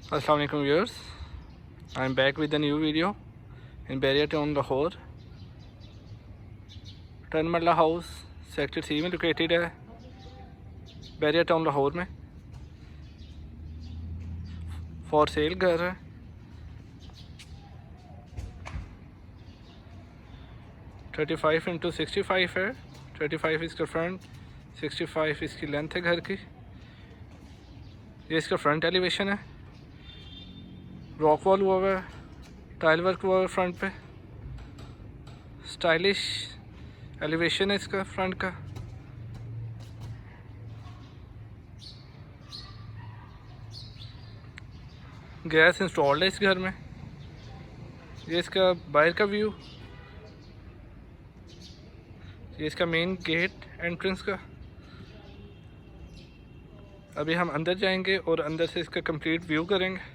Assalamu alaikum viewers, I am back with a new video in Barrier Town, Lahore. 10 Marla House sector C में located है barrier Town Lahore में। For sale घर है। Thirty 35x65 है। 35 इसका front, 65 इसकी length है घर की। ये इसका फ्रंट एलिवेशन है। रॉक वॉल हुआ हुआ है, टाइल वर्क हुआ हुआ है फ्रंट पे। स्टाइलिश एलिवेशन है इसका फ्रंट का। गैस इंस्टॉल्ड है इस घर में। ये इसका बाहर का व्यू, ये इसका मेन गेट एंट्रेंस का। अभी हम अंदर जाएंगे और अंदर से इसका कंप्लीट व्यू करेंगे।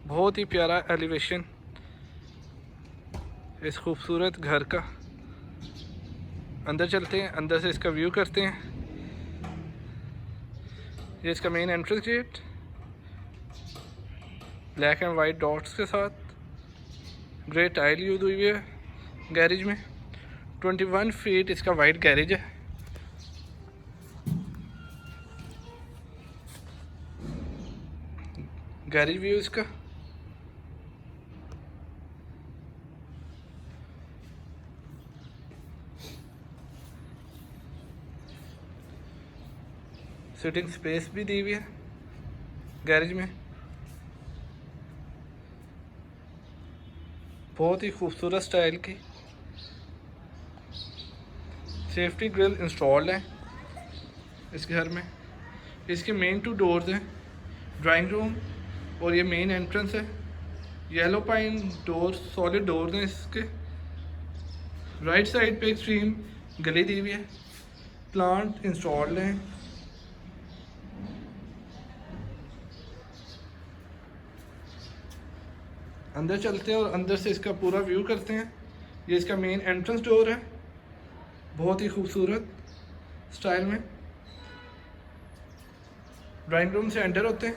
बहुत ही प्यारा एलिवेशन इस खूबसूरत घर का। अंदर चलते हैं, अंदर से इसका व्यू करते हैं। ये इसका main entrance gate black and white dots के साथ। ग्रे टाइल यूज हुई है गैरेज में। 21 फीट इसका वाइड गैरेज है। गैरेज व्यू इसका। सिटिंग स्पेस भी दी हुई है गैरेज में। बहुत ही खूबसूरत स्टाइल की सेफ्टी ग्रिल इंस्टॉल्ड है इस घर में। इसके मेन 2 डोर्स हैं, ड्राइंग रूम और ये मेन एंट्रेंस है। Yellow pine door, solid doors हैं इसके। राइट साइड पे एक्सट्रीम गली दी हुई है। प्लांट इंस्टॉल्ड हैं। अंदर चलते हैं और अंदर से इसका पूरा व्यू करते हैं। ये इसका मेन एंट्रेंस डोर है, बहुत ही खूबसूरत स्टाइल में। ड्राइंग रूम से एंटर होते हैं।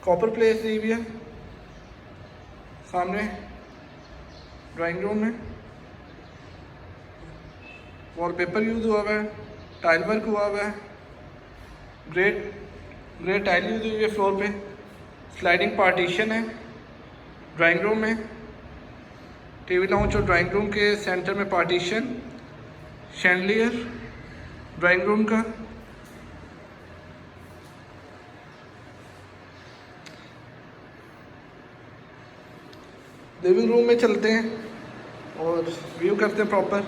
कॉपर प्लेस दी हुई है सामने ड्राइंग रूम में। वॉलपेपर यूज़ हुआ हुआ है, टाइल वर्क हुआ हुआ है। ग्रे टाइल यूज़ हुई है फ्लोर पे। स्लाइडिंग पार्टीशन है ड्राइंग रूम में। टीवी लाउंज और ड्राइंग रूम के सेंटर में पार्टीशन। शैंडलियर ड्राइंग रूम का। लिविंग रूम में चलते हैं और व्यू करते हैं प्रॉपर।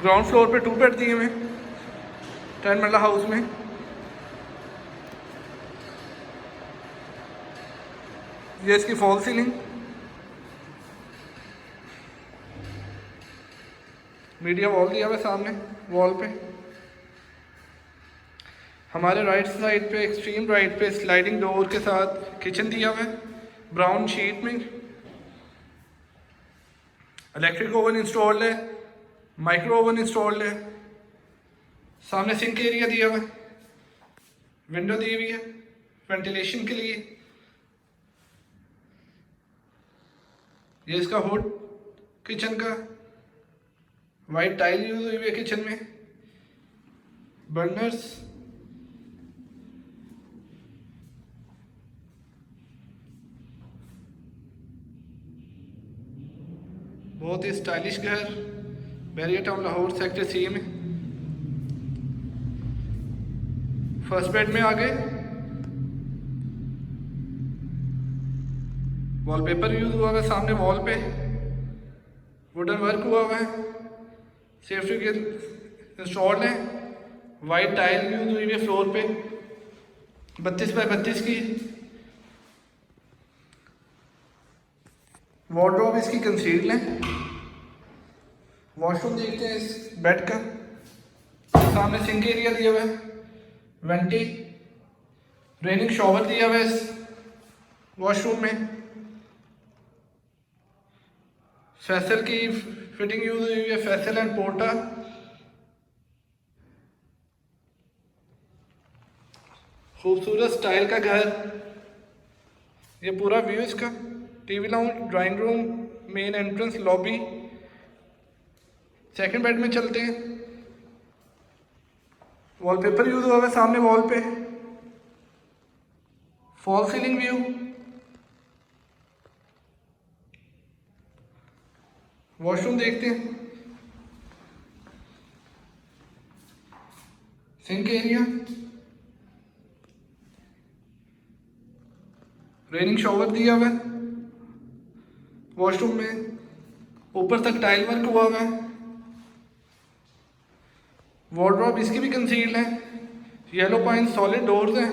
ग्राउंड फ्लोर पे 2 बेड दिए हुए 10 मरला हाउस में। ये इसकी फॉल सीलिंग। मीडिया वॉल दिया हुआ है सामने वॉल पे। हमारे राइट साइड पे, एक्सट्रीम राइट पे, स्लाइडिंग डोर के साथ किचन दिया हुआ है ब्राउन शीट में। इलेक्ट्रिक ओवन इंस्टॉल्ड है, माइक्रो ओवन इंस्टॉल्ड है। सामने सिंक एरिया दिया हुआ है, विंडो दी हुई है वेंटिलेशन के लिए। ये इसका हुड किचन का। वाइट टाइल यूज हुई है किचन में। बर्नर्स। बहुत ही स्टाइलिश घर Bahria Town Lahore sector C में। फर्स्ट बेड में आ गए। वॉलपेपर यूज हुआ हुआ है सामने वॉल पे। वुडन वर्क हुआ हुआ है। सेफ्टी ग्रिल इंस्टॉल्ड है। वाइट टाइल यूज हुई है फ्लोर पे 32 बाय 32 की। वार्डरोब इसकी कंसील्ड है। वॉशरूम देखते हैं इस बेड का। सामने सिंक एरिया दिया हुआ है, वेंटी, रेनिंग शॉवर दिया हुआ है इस वॉशरूम में। फैसल की फिटिंग यूज हुई है, फैसल एंड पोर्टा। खूबसूरत स्टाइल का घर। ये पूरा व्यू इसका। TV lounge, drawing room, main entrance, lobby. Second bed में चलते हैं। वॉलपेपर यूज हुआ है सामने वॉल पे। Fall ceiling view. वॉशरूम देखते हैं। सिंक एरिया, रेनिंग शॉवर दिया हुआ है वॉशरूम में। ऊपर तक टाइल वर्क हुआ हुआ है। वार्डरोब इसकी भी कंसील्ड है। येलो पाइन सॉलिड डोर्स हैं।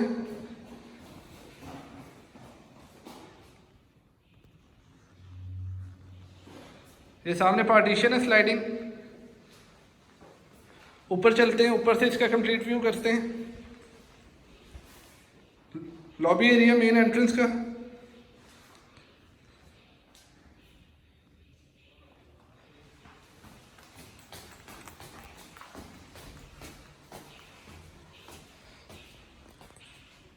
ये सामने पार्टीशन है स्लाइडिंग। ऊपर चलते हैं, ऊपर से इसका कंप्लीट व्यू करते हैं। लॉबी एरिया मेन एंट्रेंस का।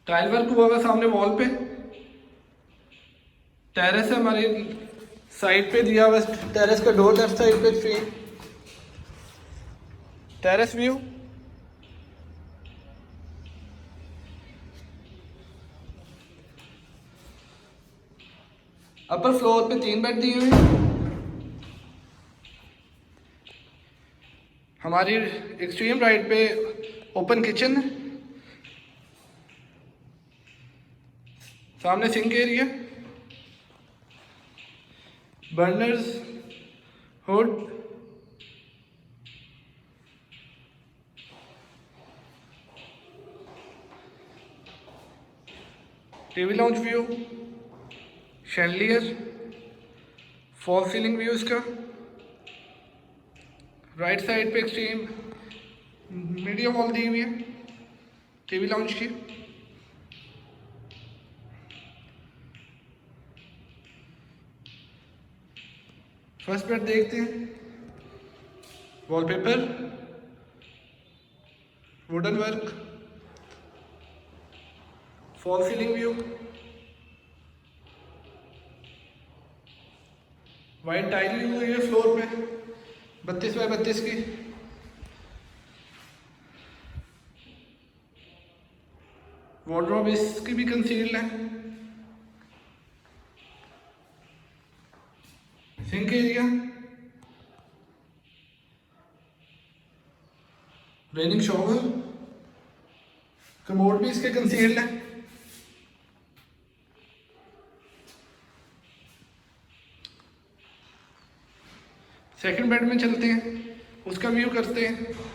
टाइल वर्क हुआ हुआ सामने वॉल पे। टेरेस है हमारी साइड पे दिया हुआ। टेरेस का डोर लेफ्ट साइड पे free. Terrace view. Upper floor पे 3 बेड दिए हुए हैं। हमारी एक्सट्रीम राइट पे ओपन किचन है। सामने sink area, burners, hood, TV lounge view, chandelier, fall ceiling view इसका। राइट साइड पे एक्सट्रीम मीडिया वॉल दी हुई है टीवी लाउंज की। फर्स्ट बेड देखते हैं। Wallpaper, wooden work, fall ceiling view, white tile ली हुई है फ्लोर पे 32 बाय 32 की। वार्डरोब इसकी भी कंसील्ड है। Sink area, raining shower, commode भी इसके कंसील्ड है। सेकंड बेड में चलते हैं, उसका व्यू करते हैं।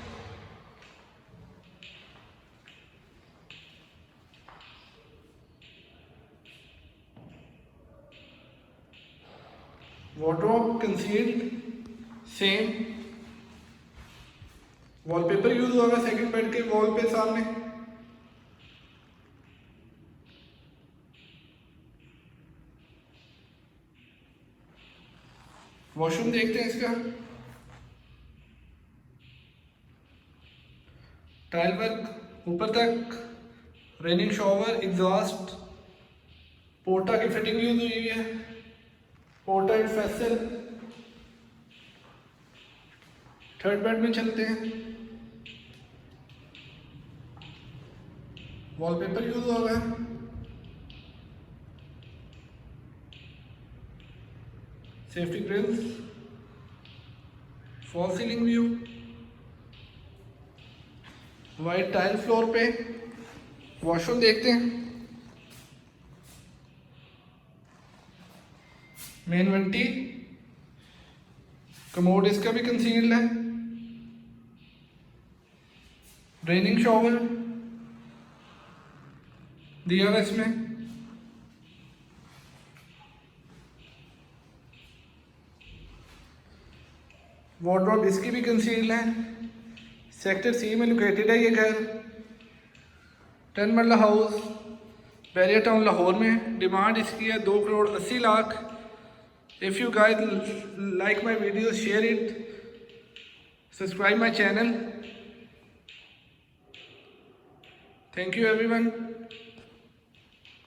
Wardrobe concealed same. Wallpaper use हुआ है सेकंड बेड के वॉल पे सामने। वॉशरूम देखते हैं इसका। टाइल वर्क ऊपर तक, रेनिंग शॉवर, एग्जॉस्ट, पोर्टा की फिटिंग यूज हुई है। पोर्टा एंड फेसल। थर्ड बेड में चलते हैं। वॉलपेपर यूज हुआ है। Safety grills, fall ceiling view, white tile floor पे। वॉशरूम देखते हैं। मेन वेंटी, कमोड इसका भी कंसील्ड है। ड्रेनिंग शॉवर दिया हुआ इसमें। वार्डरोब इसकी भी कंसील्ड है। सेक्टर सी में लोकेटेड है ये घर। 10 मरला हाउस, बैरियर टाउन लाहौर में। डिमांड इसकी है 2,80,00,000। If you guys like my video, share it, subscribe my channel. Thank you everyone.